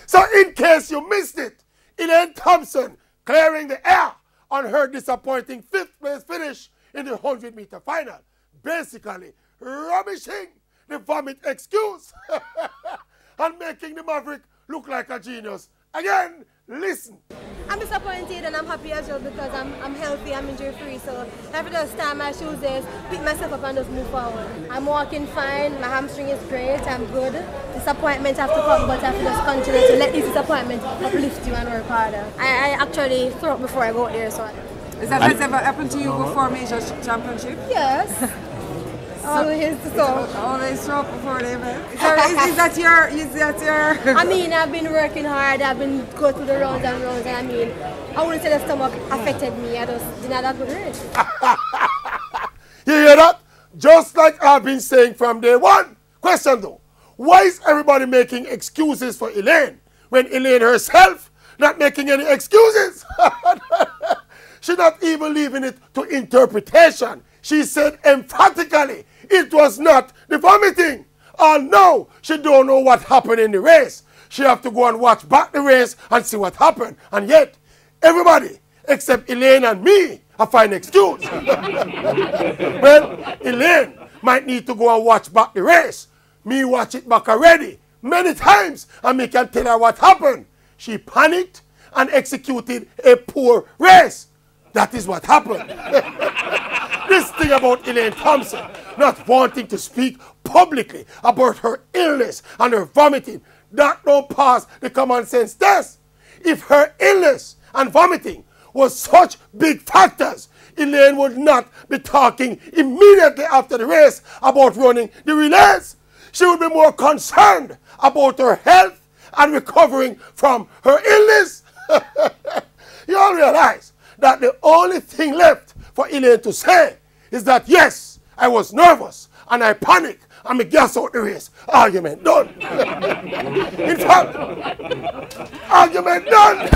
So in case you missed it, Elaine Thompson clearing the air on her disappointing 5th place finish in the 100-meter final. Basically, rubbishing the vomit excuse and making the Maverick look like a genius. Again, listen. I'm disappointed and I'm happy as well because I'm healthy, I'm injury free, so I have to just tie my shoes, pick myself up and just move forward. I'm walking fine, my hamstring is great, I'm good. Disappointment have to come, but I have to just continue to let this disappointment uplift you and work harder. I actually throw up before I go there, so. Is that has ever happened to you before major championship? Yes. Always so. Always throw up before the event. Is that your? I mean, I've been working hard. I've been going through the rounds and rounds. And I mean, I wouldn't say the stomach affected me. I just didn't have that good race. You hear that? Just like I've been saying from day one. Question though, why is everybody making excuses for Elaine when Elaine herself not making any excuses? She's not even leaving it to interpretation. She said emphatically it was not the vomiting. And no, she don't know what happened in the race. She have to go and watch back the race and see what happened. And yet, everybody except Elaine and me find an excuse. Well, Elaine might need to go and watch back the race. Me watch it back already many times and me can tell her what happened. She panicked and executed a poor race. That is what happened. This thing about Elaine Thompson not wanting to speak publicly about her illness and her vomiting, that don't pass the common sense test. If her illness and vomiting was such big factors, Elaine would not be talking immediately after the race about running the relays. She would be more concerned about her health and recovering from her illness. You all realize that the only thing left for Elaine to say is that, yes, I was nervous and I panicked and me gas out the race. Argument done. In fact, argument done.